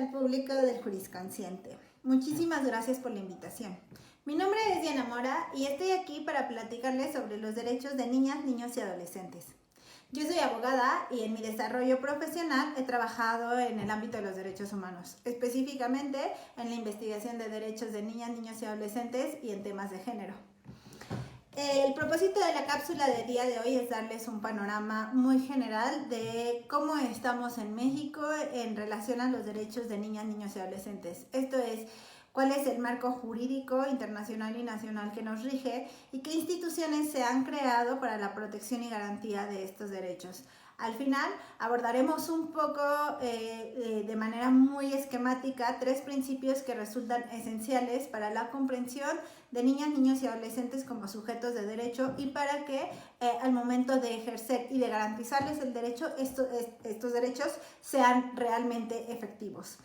al público del Jurisconsciente. Muchísimas gracias por la invitación. Mi nombre es Diana Mora y estoy aquí para platicarles sobre los derechos de niñas, niños y adolescentes. Yo soy abogada y en mi desarrollo profesional he trabajado en el ámbito de los derechos humanos, específicamente en la investigación de derechos de niñas, niños y adolescentes y en temas de género. El propósito de la cápsula del día de hoy es darles un panorama muy general de cómo estamos en México en relación a los derechos de niñas, niños y adolescentes. Esto es, cuál es el marco jurídico internacional y nacional que nos rige y qué instituciones se han creado para la protección y garantía de estos derechos. Al final abordaremos un poco de manera muy esquemática 3 principios que resultan esenciales para la comprensión de niñas, niños y adolescentes como sujetos de derecho y para que al momento de ejercer y de garantizarles el derecho, estos derechos sean realmente efectivos.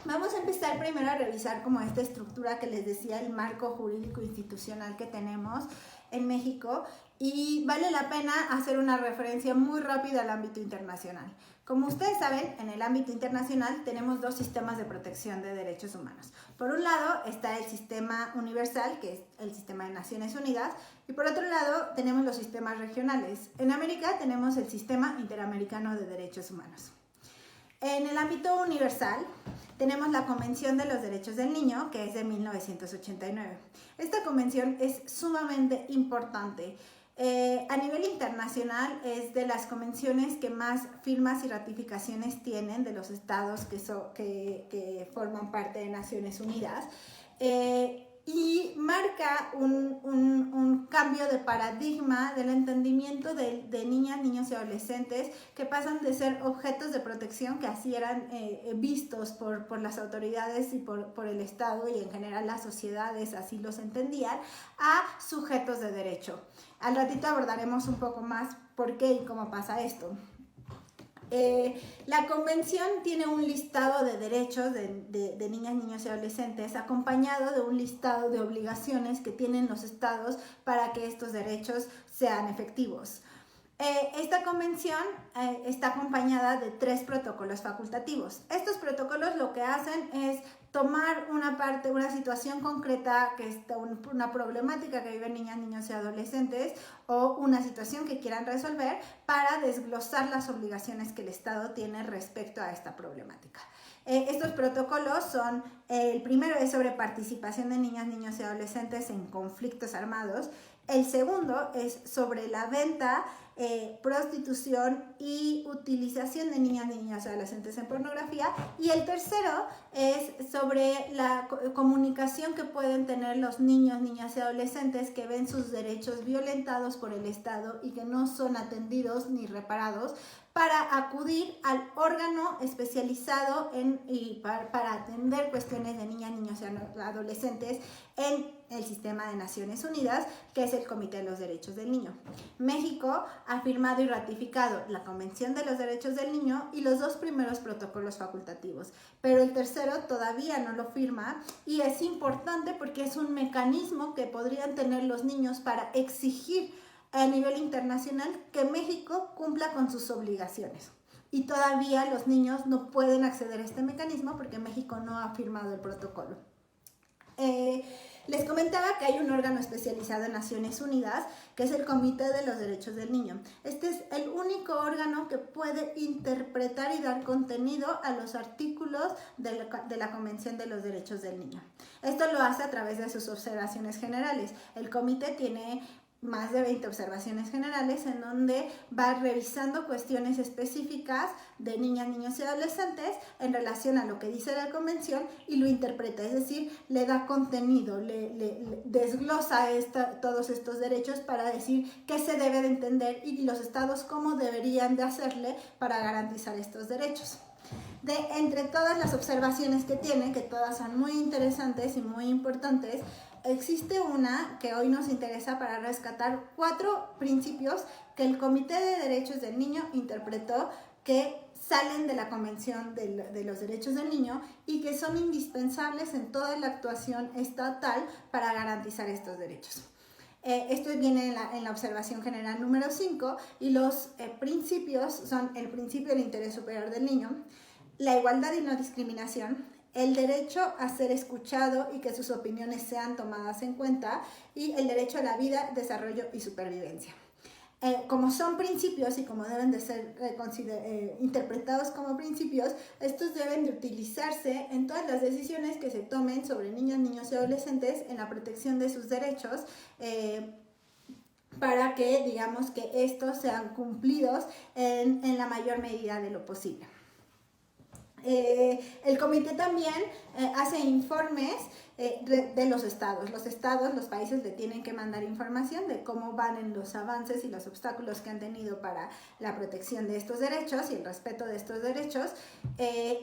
Vamos a empezar primero a revisar como esta estructura que les decía, el marco jurídico institucional que tenemos en México, y vale la pena hacer una referencia muy rápida al ámbito internacional. Como ustedes saben, en el ámbito internacional tenemos 2 sistemas de protección de derechos humanos. Por un lado está el sistema universal, que es el sistema de Naciones Unidas, y por otro lado tenemos los sistemas regionales. En América tenemos el sistema interamericano de derechos humanos. En el ámbito universal tenemos la Convención de los Derechos del Niño, que es de 1989. Esta convención es sumamente importante. A nivel internacional es de las convenciones que más firmas y ratificaciones tienen de los estados que forman parte de Naciones Unidas. Y marca un cambio de paradigma del entendimiento de niñas, niños y adolescentes que pasan de ser objetos de protección, que así eran vistos por las autoridades y por el Estado y en general las sociedades así los entendían, a sujetos de derecho. Al ratito abordaremos un poco más por qué y cómo pasa esto. La convención tiene un listado de derechos de niñas, niños y adolescentes acompañado de un listado de obligaciones que tienen los estados para que estos derechos sean efectivos. Esta convención está acompañada de 3 protocolos facultativos. Estos protocolos lo que hacen es tomar una situación concreta, que es una problemática que viven niñas, niños y adolescentes, o una situación que quieran resolver, para desglosar las obligaciones que el Estado tiene respecto a esta problemática. Estos protocolos son, el primero es sobre participación de niñas, niños y adolescentes en conflictos armados. El segundo es sobre la venta, prostitución y utilización de niñas, niños y adolescentes en pornografía. Y el tercero es sobre la comunicación que pueden tener los niños, niñas y adolescentes que ven sus derechos violentados por el Estado y que no son atendidos ni reparados, para acudir al órgano especializado para atender cuestiones de niñas, niños y adolescentes en el sistema de Naciones Unidas, que es el Comité de los Derechos del Niño. México ha firmado y ratificado la Convención de los Derechos del Niño y los 2 primeros protocolos facultativos, pero el tercero todavía no lo firma, y es importante porque es un mecanismo que podrían tener los niños para exigir a nivel internacional que México cumpla con sus obligaciones. Y todavía los niños no pueden acceder a este mecanismo porque México no ha firmado el protocolo. Les comentaba que hay un órgano especializado en Naciones Unidas, que es el Comité de los Derechos del Niño. Este es el único órgano que puede interpretar y dar contenido a los artículos de la Convención de los Derechos del Niño. Esto lo hace a través de sus observaciones generales. El comité tiene más de 20 observaciones generales en donde va revisando cuestiones específicas de niñas, niños y adolescentes en relación a lo que dice la convención y lo interpreta, es decir, le da contenido, le desglosa todos estos derechos para decir qué se debe de entender y los estados cómo deberían de hacerle para garantizar estos derechos. Entre todas las observaciones que tiene, que todas son muy interesantes y muy importantes, existe una que hoy nos interesa para rescatar 4 principios que el Comité de Derechos del Niño interpretó, que salen de la Convención de los Derechos del Niño y que son indispensables en toda la actuación estatal para garantizar estos derechos. Esto viene en la observación general número 5 y los principios son el principio del interés superior del niño, la igualdad y no discriminación, el derecho a ser escuchado y que sus opiniones sean tomadas en cuenta, y el derecho a la vida, desarrollo y supervivencia. Como son principios y como deben de ser interpretados como principios, estos deben de utilizarse en todas las decisiones que se tomen sobre niñas, niños y adolescentes en la protección de sus derechos, para que, digamos, que estos sean cumplidos en la mayor medida de lo posible. El comité también hace informes de los estados. Los países le tienen que mandar información de cómo van en los avances y los obstáculos que han tenido para la protección de estos derechos y el respeto de estos derechos.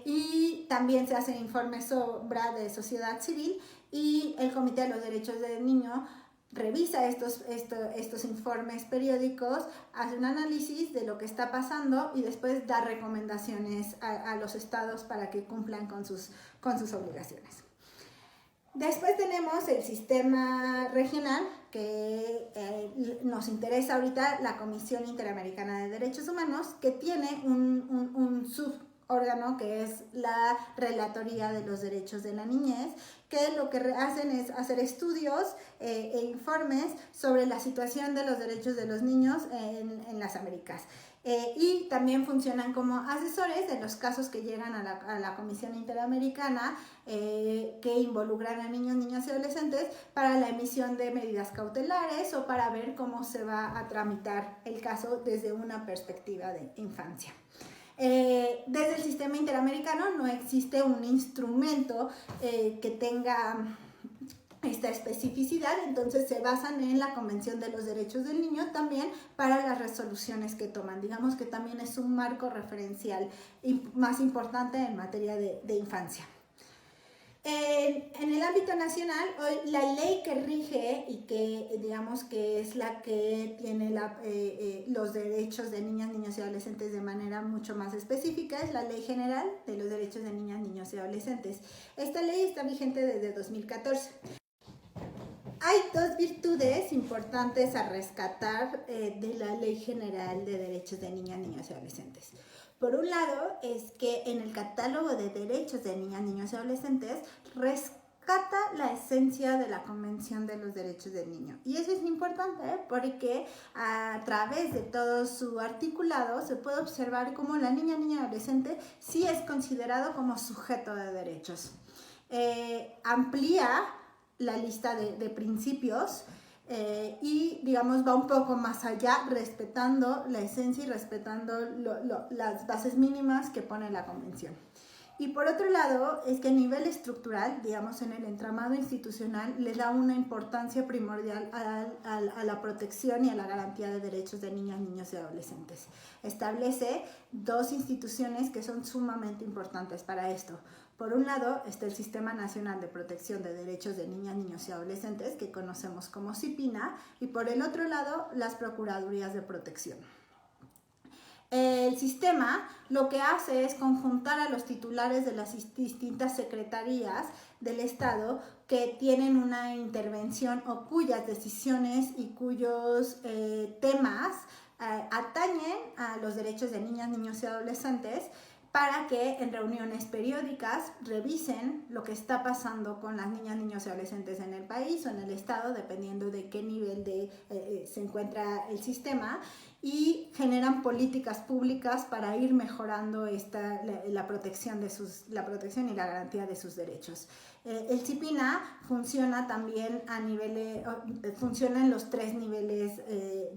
Y también se hacen informes de sociedad civil, y el Comité de los Derechos del Niño revisa estos informes periódicos, hace un análisis de lo que está pasando y después da recomendaciones a los estados para que cumplan con sus obligaciones. Después tenemos el sistema regional, que nos interesa ahorita, la Comisión Interamericana de Derechos Humanos, que tiene un subórgano que es la Relatoría de los Derechos de la Niñez, que lo que hacen es hacer estudios e informes sobre la situación de los derechos de los niños en las Américas. Y también funcionan como asesores de los casos que llegan a la Comisión Interamericana, que involucran a niños, niñas y adolescentes para la emisión de medidas cautelares o para ver cómo se va a tramitar el caso desde una perspectiva de infancia. Desde el sistema interamericano no existe un instrumento que tenga esta especificidad, entonces se basan en la Convención de los Derechos del Niño también para las resoluciones que toman. Digamos que también es un marco referencial más importante en materia de infancia. En el ámbito nacional, hoy la ley que rige y que, digamos, que es la que tiene los derechos de niñas, niños y adolescentes de manera mucho más específica, es la Ley General de los Derechos de Niñas, Niños y Adolescentes. Esta ley está vigente desde 2014. Hay dos virtudes importantes a rescatar de la Ley General de Derechos de Niñas, Niños y Adolescentes. Por un lado, es que en el catálogo de derechos de niñas, niños y adolescentes rescata la esencia de la Convención de los Derechos del Niño. Y eso es importante porque a través de todo su articulado se puede observar cómo la niña, niño y adolescente sí es considerado como sujeto de derechos. Amplía la lista de principios y, digamos, va un poco más allá, respetando la esencia y respetando las bases mínimas que pone la Convención. Y por otro lado, es que a nivel estructural, digamos, en el entramado institucional, le da una importancia primordial a la protección y a la garantía de derechos de niñas, niños y adolescentes. Establece dos instituciones que son sumamente importantes para esto. Por un lado está el Sistema Nacional de Protección de Derechos de Niñas, Niños y Adolescentes, que conocemos como CIPINA, y por el otro lado las Procuradurías de Protección. El sistema lo que hace es conjuntar a los titulares de las distintas secretarías del Estado que tienen una intervención o cuyas decisiones y cuyos temas atañen a los derechos de niñas, niños y adolescentes, para que en reuniones periódicas revisen lo que está pasando con las niñas, niños y adolescentes en el país o en el estado, dependiendo de qué nivel se encuentra el sistema, y generan políticas públicas para ir mejorando la protección y la garantía de sus derechos. El CIPINA funciona también funciona en los 3 niveles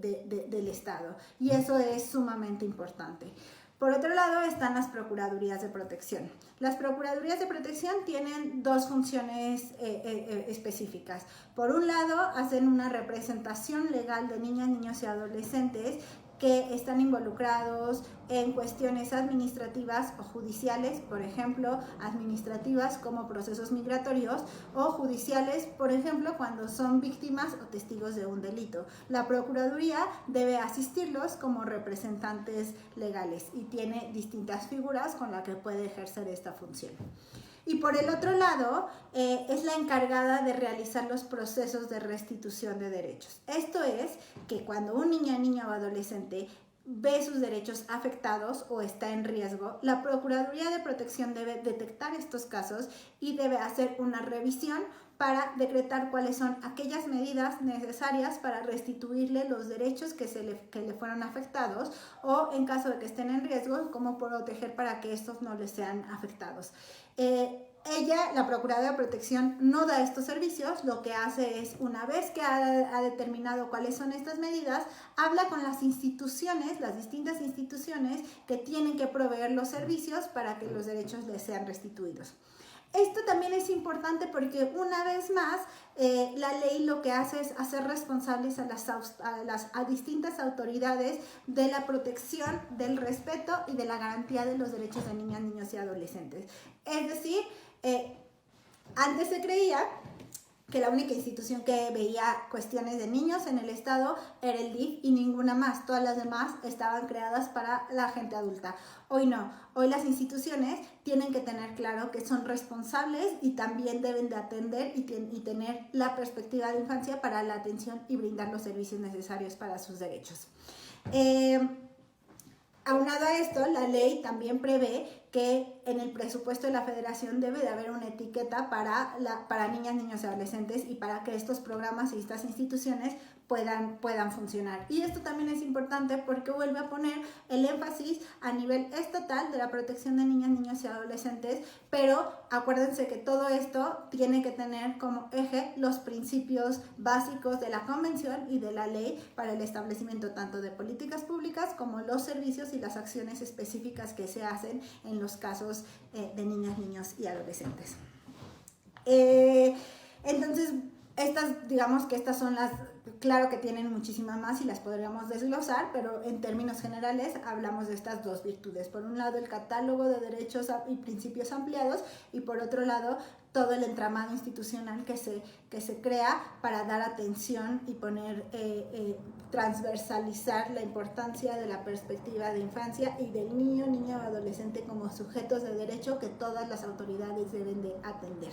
del estado, y eso es sumamente importante. Por otro lado están las Procuradurías de Protección. Las Procuradurías de Protección tienen dos funciones específicas. Por un lado, hacen una representación legal de niñas, niños y adolescentes que están involucrados en cuestiones administrativas o judiciales, por ejemplo, administrativas como procesos migratorios, o judiciales, por ejemplo, cuando son víctimas o testigos de un delito. La Procuraduría debe asistirlos como representantes legales y tiene distintas figuras con las que puede ejercer esta función. Y por el otro lado, es la encargada de realizar los procesos de restitución de derechos. Esto es que cuando un niño o adolescente ve sus derechos afectados o está en riesgo, la Procuraduría de Protección debe detectar estos casos y debe hacer una revisión para decretar cuáles son aquellas medidas necesarias para restituirle los derechos que le fueron afectados, o en caso de que estén en riesgo, cómo proteger para que estos no les sean afectados. La Procuraduría de Protección, no da estos servicios. Lo que hace es, una vez que ha determinado cuáles son estas medidas, habla con las instituciones, las distintas instituciones que tienen que proveer los servicios para que los derechos les sean restituidos. Esto también es importante porque, una vez más, la ley lo que hace es hacer responsables a distintas autoridades de la protección, del respeto y de la garantía de los derechos de niñas, niños y adolescentes. Es decir, antes se creía que la única institución que veía cuestiones de niños en el Estado era el DIF y ninguna más. Todas las demás estaban creadas para la gente adulta. Hoy no. Hoy las instituciones tienen que tener claro que son responsables y también deben de atender y tener la perspectiva de infancia para la atención y brindar los servicios necesarios para sus derechos. Aunado a esto, la ley también prevé que en el presupuesto de la Federación debe de haber una etiqueta para niñas, niños y adolescentes, y para que estos programas y estas instituciones puedan funcionar. Y esto también es importante porque vuelve a poner el énfasis a nivel estatal de la protección de niñas, niños y adolescentes, pero acuérdense que todo esto tiene que tener como eje los principios básicos de la Convención y de la ley para el establecimiento tanto de políticas públicas como los servicios y las acciones específicas que se hacen en los casos de niñas, niños y adolescentes. Entonces, digamos que estas son las, claro que tienen muchísimas más y las podríamos desglosar, pero en términos generales hablamos de estas dos virtudes. Por un lado, el catálogo de derechos y principios ampliados, y por otro lado, todo el entramado institucional que se crea para dar atención y transversalizar la importancia de la perspectiva de infancia y del niño, niña o adolescente como sujetos de derecho que todas las autoridades deben de atender.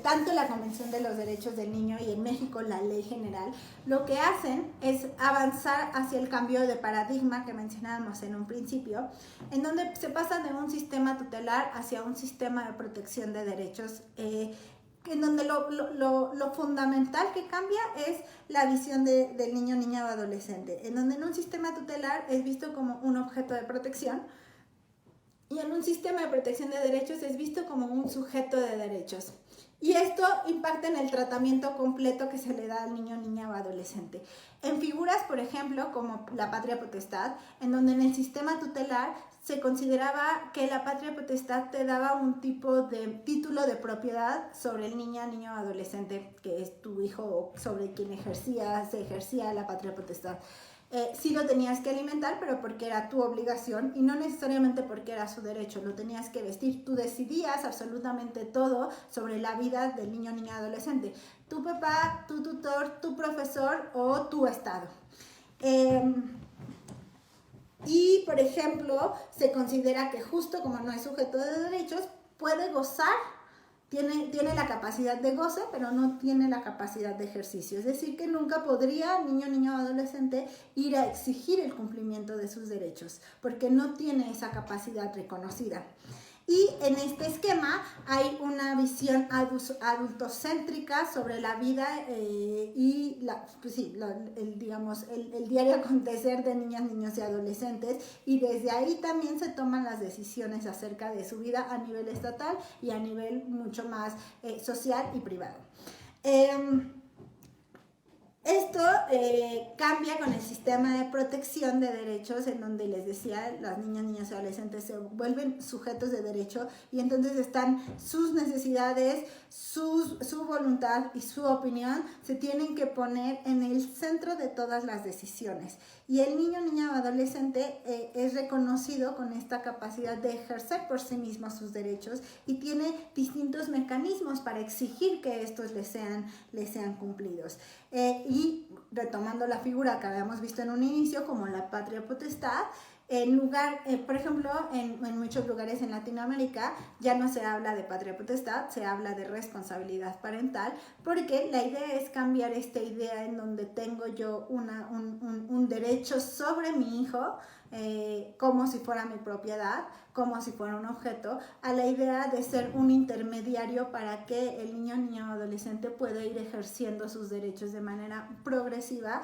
Tanto la Convención de los Derechos del Niño y en México la Ley General lo que hacen es avanzar hacia el cambio de paradigma que mencionábamos en un principio, en donde se pasa de un sistema tutelar hacia un sistema de protección de derechos, en donde lo fundamental que cambia es la visión del niño, niña o adolescente, en donde en un sistema tutelar es visto como un objeto de protección, y en un sistema de protección de derechos es visto como un sujeto de derechos. Y esto impacta en el tratamiento completo que se le da al niño, niña o adolescente. En figuras, por ejemplo, como la patria potestad, en donde en el sistema tutelar se consideraba que la patria potestad te daba un tipo de título de propiedad sobre el niño, niño o adolescente, que es tu hijo, o sobre quien se ejercía la patria potestad. Sí lo tenías que alimentar, pero porque era tu obligación y no necesariamente porque era su derecho, lo tenías que vestir. Tú decidías absolutamente todo sobre la vida del niño, niña, adolescente. Tu papá, tu tutor, tu profesor o tu Estado. Y, por ejemplo, se considera que justo como no es sujeto de derechos, puede gozar. Tiene la capacidad de goce, pero no tiene la capacidad de ejercicio. Es decir, que nunca podría niño, niña o adolescente ir a exigir el cumplimiento de sus derechos, porque no tiene esa capacidad reconocida. Y en este esquema hay una visión adultocéntrica sobre la vida y el diario acontecer de niñas, niños y adolescentes, y desde ahí también se toman las decisiones acerca de su vida a nivel estatal y a nivel mucho más social y privado. Esto cambia con el sistema de protección de derechos, en donde les decía, las niñas, niños y adolescentes se vuelven sujetos de derecho, y entonces están sus necesidades, su voluntad y su opinión se tienen que poner en el centro de todas las decisiones. Y el niño, niña o adolescente es reconocido con esta capacidad de ejercer por sí mismo sus derechos y tiene distintos mecanismos para exigir que estos les sean cumplidos. Y retomando la figura que habíamos visto en un inicio, como la patria potestad, Por ejemplo, en muchos lugares en Latinoamérica ya no se habla de patria potestad, se habla de responsabilidad parental, porque la idea es cambiar esta idea en donde tengo yo un derecho sobre mi hijo, como si fuera mi propiedad, como si fuera un objeto, a la idea de ser un intermediario para que el niño o adolescente pueda ir ejerciendo sus derechos de manera progresiva,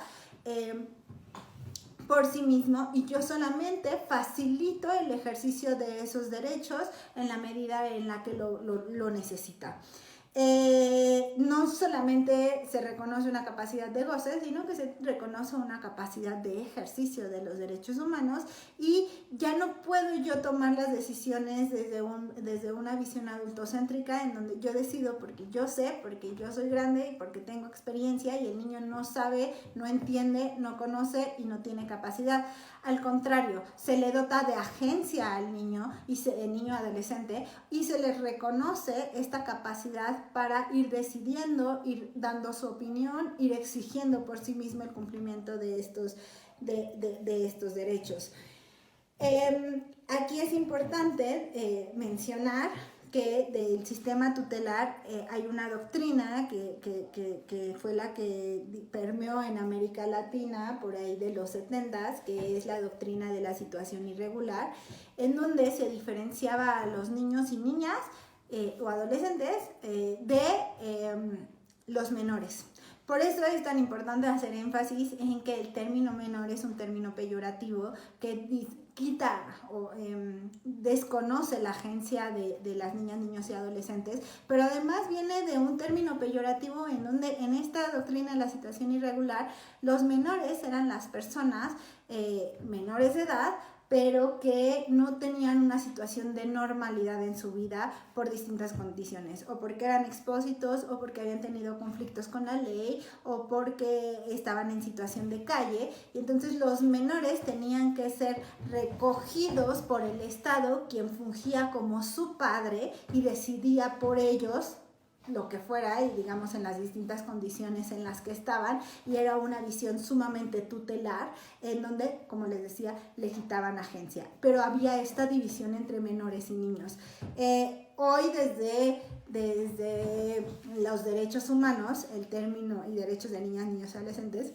por sí mismo, y yo solamente facilito el ejercicio de esos derechos en la medida en la que lo necesita. No solamente se reconoce una capacidad de goce, sino que se reconoce una capacidad de ejercicio de los derechos humanos, y ya no puedo yo tomar las decisiones desde una visión adultocéntrica en donde yo decido porque yo sé, porque yo soy grande y porque tengo experiencia, y el niño no sabe, no entiende, no conoce y no tiene capacidad. Al contrario, se le dota de agencia al niño, el niño adolescente, y se le reconoce esta capacidad para ir decidiendo, ir dando su opinión, ir exigiendo por sí mismo el cumplimiento de estos derechos. Aquí es importante mencionar que del sistema tutelar hay una doctrina que fue la que permeó en América Latina por ahí de los 70s, que es la doctrina de la situación irregular, en donde se diferenciaba a los niños y niñas o adolescentes de los menores. Por eso es tan importante hacer énfasis en que el término menor es un término peyorativo que quita o desconoce la agencia de las niñas, niños y adolescentes, pero además viene de un término peyorativo en donde en esta doctrina de la situación irregular los menores eran las personas menores de edad, pero que no tenían una situación de normalidad en su vida por distintas condiciones, o porque eran expósitos, o porque habían tenido conflictos con la ley, o porque estaban en situación de calle, y entonces los menores tenían que ser recogidos por el Estado, quien fungía como su padre y decidía por ellos lo que fuera, y digamos en las distintas condiciones en las que estaban, y era una visión sumamente tutelar en donde, como les decía, le quitaban agencia, pero había esta división entre menores y niños. Hoy desde los derechos humanos, el término y derechos de niñas, niños y adolescentes,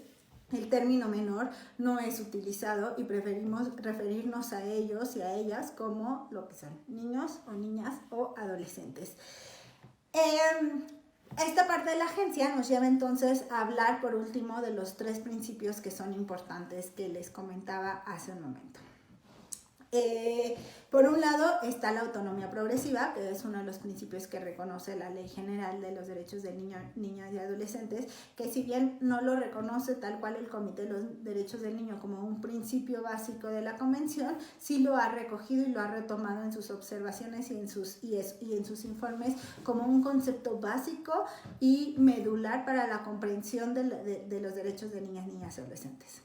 el término menor no es utilizado y preferimos referirnos a ellos y a ellas como lo que son niños o niñas o adolescentes. Esta parte de la agencia nos lleva entonces a hablar por último de los 3 principios que son importantes que les comentaba hace un momento. Por un lado está la autonomía progresiva, que es uno de los principios que reconoce la Ley General de los Derechos de Niñas y Adolescentes, que si bien no lo reconoce tal cual el Comité de los Derechos del Niño como un principio básico de la Convención, sí lo ha recogido y lo ha retomado en sus observaciones y en sus informes como un concepto básico y medular para la comprensión de los derechos de niñas, niñas y adolescentes.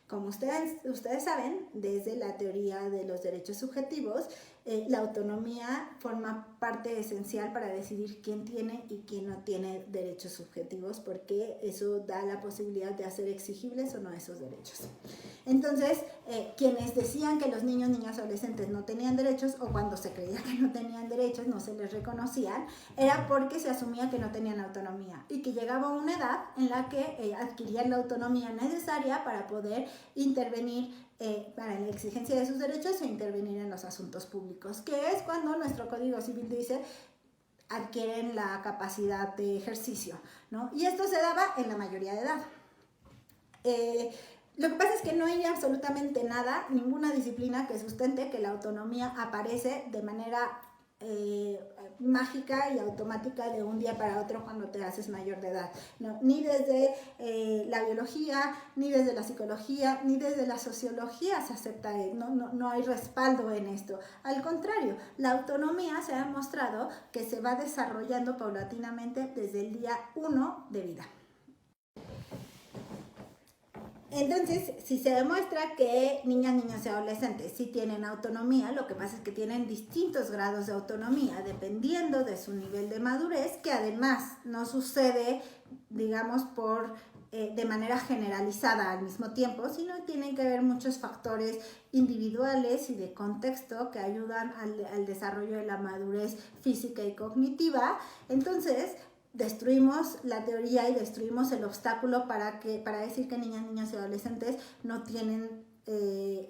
Como ustedes saben, desde la teoría de los derechos subjetivos, la autonomía forma parte esencial para decidir quién tiene y quién no tiene derechos subjetivos, porque eso da la posibilidad de hacer exigibles o no esos derechos. Entonces, quienes decían que los niños, niñas y adolescentes no tenían derechos, o cuando se creía que no tenían derechos, no se les reconocían, era porque se asumía que no tenían autonomía y que llegaba una edad en la que adquirían la autonomía necesaria para poder intervenir para la exigencia de sus derechos e intervenir en los asuntos públicos, que es cuando nuestro Código Civil dice adquieren la capacidad de ejercicio, ¿no? Y esto se daba en la mayoría de edad. Lo que pasa es que no hay absolutamente nada, ninguna disciplina que sustente que la autonomía aparece de manera mágica y automática de un día para otro cuando te haces mayor de edad, ¿no? Ni desde la biología, ni desde la psicología, ni desde la sociología se acepta, no hay respaldo en esto. Al contrario, la autonomía se ha demostrado que se va desarrollando paulatinamente desde el día 1 de vida. Entonces, si se demuestra que niñas, niños y adolescentes sí tienen autonomía, lo que pasa es que tienen distintos grados de autonomía dependiendo de su nivel de madurez, que además no sucede, digamos, por de manera generalizada al mismo tiempo, sino tienen que ver muchos factores individuales y de contexto que ayudan al desarrollo de la madurez física y cognitiva. Entonces, destruimos la teoría y destruimos el obstáculo para decir que niñas, niños y adolescentes no tienen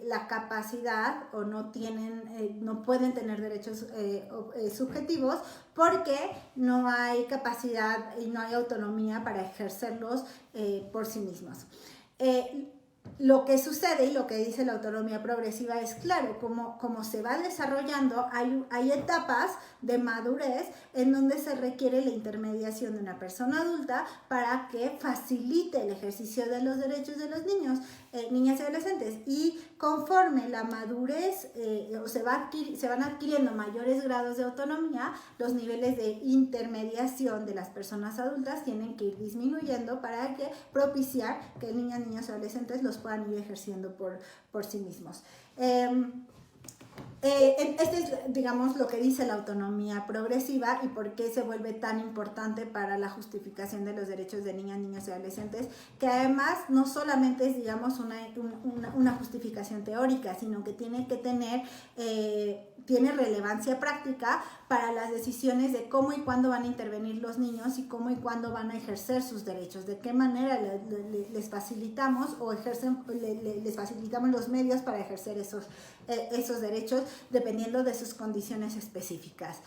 la capacidad o no pueden tener derechos subjetivos, porque no hay capacidad y no hay autonomía para ejercerlos por sí mismos. Lo que sucede y lo que dice la autonomía progresiva es claro, como se va desarrollando, hay etapas de madurez en donde se requiere la intermediación de una persona adulta para que facilite el ejercicio de los derechos de los niños, niñas y adolescentes. Y conforme la madurez se van adquiriendo mayores grados de autonomía, los niveles de intermediación de las personas adultas tienen que ir disminuyendo para propiciar que niñas, niños y adolescentes los puedan ir ejerciendo por sí mismos. Este es, digamos, lo que dice la autonomía progresiva y por qué se vuelve tan importante para la justificación de los derechos de niñas, niños y adolescentes, que además no solamente es, digamos, una justificación teórica, sino que tiene que tiene relevancia práctica para las decisiones de cómo y cuándo van a intervenir los niños y cómo y cuándo van a ejercer sus derechos, de qué manera les facilitamos les facilitamos los medios para ejercer esos derechos dependiendo de sus condiciones específicas.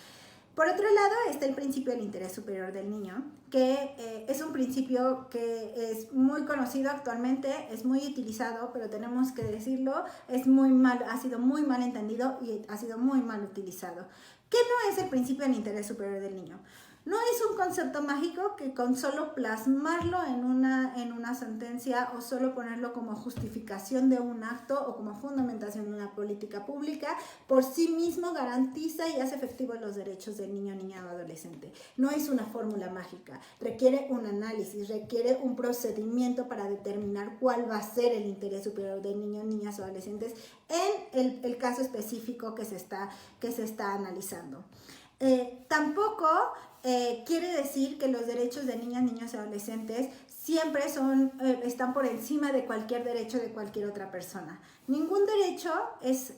Por otro lado está el principio del interés superior del niño, que es un principio que es muy conocido actualmente, es muy utilizado, pero tenemos que decirlo, ha sido muy mal entendido y ha sido muy mal utilizado. ¿Qué no es el principio del interés superior del niño? No es un concepto mágico que con solo plasmarlo en una sentencia o solo ponerlo como justificación de un acto o como fundamentación de una política pública, por sí mismo garantiza y hace efectivos los derechos del niño, niña o adolescente. No es una fórmula mágica, requiere un análisis, requiere un procedimiento para determinar cuál va a ser el interés superior del niño, niñas o adolescentes en el caso específico que se está analizando. Tampoco quiere decir que los derechos de niñas, niños y adolescentes siempre están por encima de cualquier derecho de cualquier otra persona. Ningún derecho es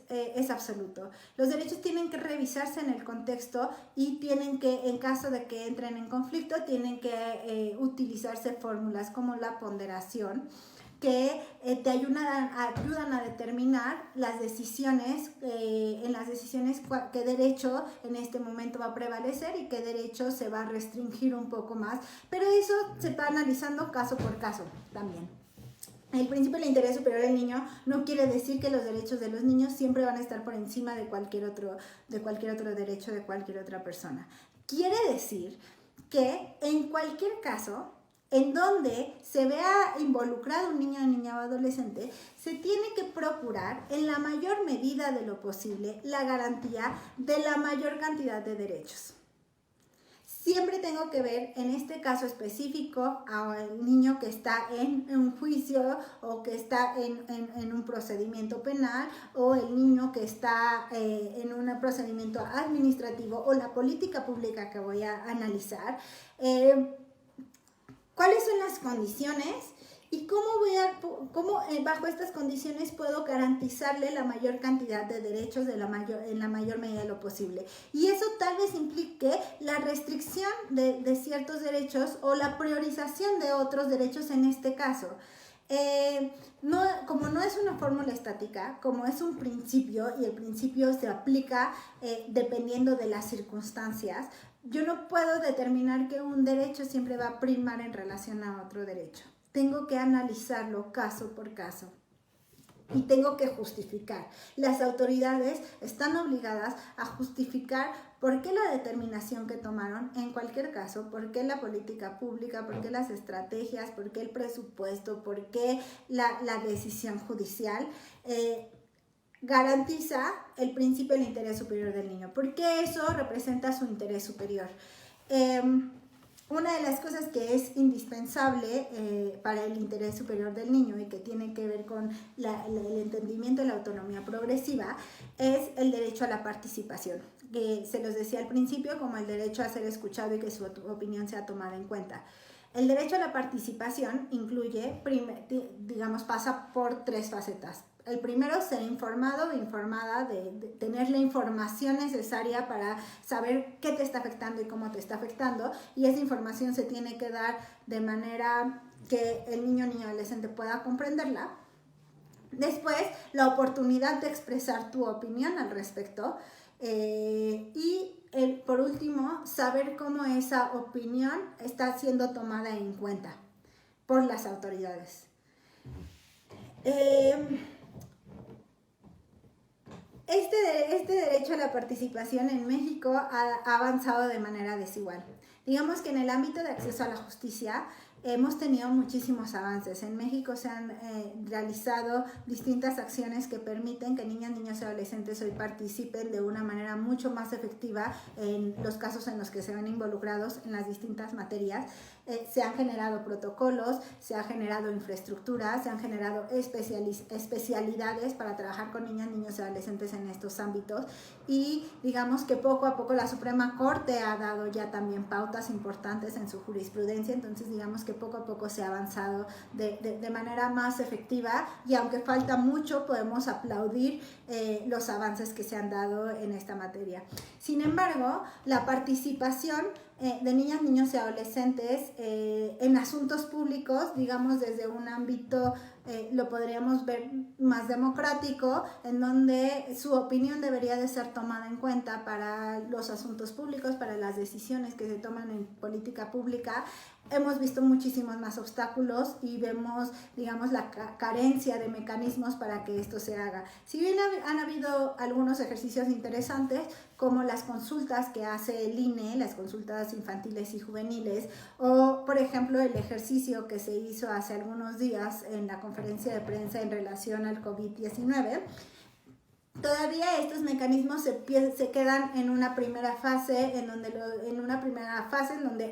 absoluto. Los derechos tienen que revisarse en el contexto y tienen que, en caso de que entren en conflicto, tienen que utilizarse fórmulas como la ponderación, que te ayudan a determinar las decisiones, qué derecho en este momento va a prevalecer y qué derecho se va a restringir un poco más, pero eso se va analizando caso por caso también. El principio del interés superior del niño no quiere decir que los derechos de los niños siempre van a estar por encima de cualquier otro derecho de cualquier otra persona. Quiere decir que en cualquier caso en donde se vea involucrado un niño, niña o adolescente, se tiene que procurar en la mayor medida de lo posible la garantía de la mayor cantidad de derechos. Siempre tengo que ver, en este caso específico, al niño que está en un juicio o que está en un procedimiento penal, o el niño que está en un procedimiento administrativo, o la política pública que voy a analizar. ¿Cuáles son las condiciones y cómo bajo estas condiciones puedo garantizarle la mayor cantidad de derechos en la mayor medida de lo posible? Y eso tal vez implique la restricción de ciertos derechos o la priorización de otros derechos en este caso. Como no es una fórmula estática, como es un principio y el principio se aplica dependiendo de las circunstancias, yo no puedo determinar que un derecho siempre va a primar en relación a otro derecho. Tengo que analizarlo caso por caso y tengo que justificar. Las autoridades están obligadas a justificar por qué la determinación que tomaron en cualquier caso, por qué la política pública, por qué las estrategias, por qué el presupuesto, por qué la decisión judicial garantiza el principio del interés superior del niño, porque eso representa su interés superior. Una de las cosas que es indispensable para el interés superior del niño y que tiene que ver con el entendimiento de la autonomía progresiva es el derecho a la participación, que se los decía al principio como el derecho a ser escuchado y que su opinión sea tomada en cuenta. El derecho a la participación incluye, digamos, pasa por 3 facetas. El primero, ser informado o informada, de tener la información necesaria para saber qué te está afectando y cómo te está afectando, y esa información se tiene que dar de manera que el niño o niña adolescente pueda comprenderla. Después, la oportunidad de expresar tu opinión al respecto, por último, saber cómo esa opinión está siendo tomada en cuenta por las autoridades. Este derecho a la participación en México ha avanzado de manera desigual. Digamos que en el ámbito de acceso a la justicia hemos tenido muchísimos avances. En México se han realizado distintas acciones que permiten que niñas, niños y adolescentes hoy participen de una manera mucho más efectiva en los casos en los que se ven involucrados en las distintas materias. Se han generado protocolos, se ha generado infraestructura, se han generado especialidades para trabajar con niñas, niños y adolescentes en estos ámbitos, y digamos que poco a poco la Suprema Corte ha dado ya también pautas importantes en su jurisprudencia. Entonces digamos que poco a poco se ha avanzado de manera más efectiva, y aunque falta mucho, podemos aplaudir los avances que se han dado en esta materia. Sin embargo, la participación de niñas, niños y adolescentes en asuntos públicos, digamos desde un ámbito, lo podríamos ver más democrático, en donde su opinión debería de ser tomada en cuenta para los asuntos públicos, para las decisiones que se toman en política pública. Hemos visto muchísimos más obstáculos y vemos, digamos, la carencia de mecanismos para que esto se haga. Si bien han habido algunos ejercicios interesantes, como las consultas que hace el INE, las consultas infantiles y juveniles, o por ejemplo el ejercicio que se hizo hace algunos días en la conferencia de prensa en relación al COVID-19, todavía estos mecanismos se quedan en una primera fase, en donde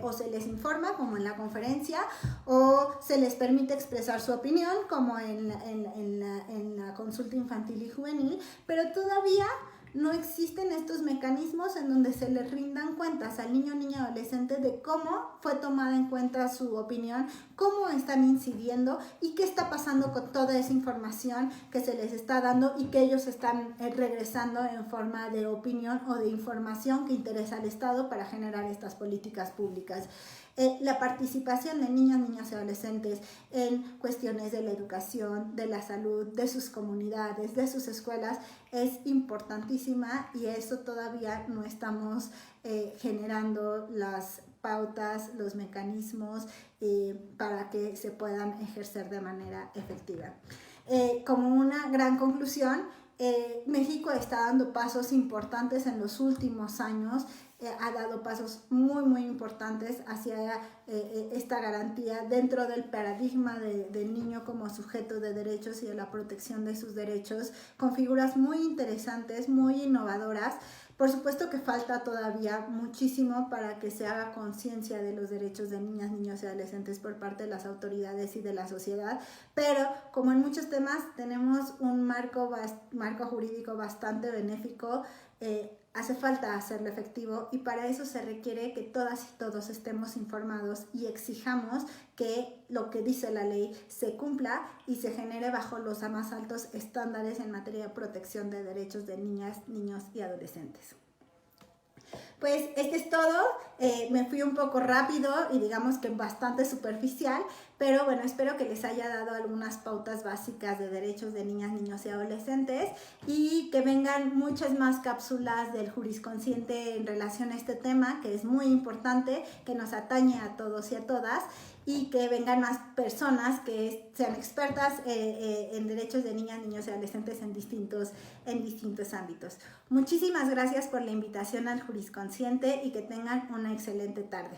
o se les informa, como en la conferencia, o se les permite expresar su opinión, como en la consulta infantil y juvenil, pero todavía no existen estos mecanismos en donde se les rindan cuentas al niño o niña adolescente de cómo fue tomada en cuenta su opinión, cómo están incidiendo y qué está pasando con toda esa información que se les está dando y que ellos están regresando en forma de opinión o de información que interesa al Estado para generar estas políticas públicas. La participación de niños, niñas y adolescentes en cuestiones de la educación, de la salud, de sus comunidades, de sus escuelas, es importantísima, y eso todavía no estamos generando las pautas, los mecanismos para que se puedan ejercer de manera efectiva. Como una gran conclusión, México está dando pasos importantes en los últimos años, ha dado pasos muy muy importantes hacia esta garantía dentro del paradigma del niño como sujeto de derechos y de la protección de sus derechos, con figuras muy interesantes, muy innovadoras. Por supuesto que falta todavía muchísimo para que se haga conciencia de los derechos de niñas, niños y adolescentes por parte de las autoridades y de la sociedad, pero como en muchos temas tenemos un marco jurídico bastante benéfico, hace falta hacerlo efectivo, y para eso se requiere que todas y todos estemos informados y exijamos que lo que dice la ley se cumpla y se genere bajo los más altos estándares en materia de protección de derechos de niñas, niños y adolescentes. Pues este es todo, me fui un poco rápido y digamos que bastante superficial, pero bueno, espero que les haya dado algunas pautas básicas de derechos de niñas, niños y adolescentes, y que vengan muchas más cápsulas del Jurisconsciente en relación a este tema, que es muy importante, que nos atañe a todos y a todas, y que vengan más personas que sean expertas en derechos de niñas, niños y adolescentes en distintos ámbitos. Muchísimas gracias por la invitación al Jurisconsciente y que tengan una excelente tarde.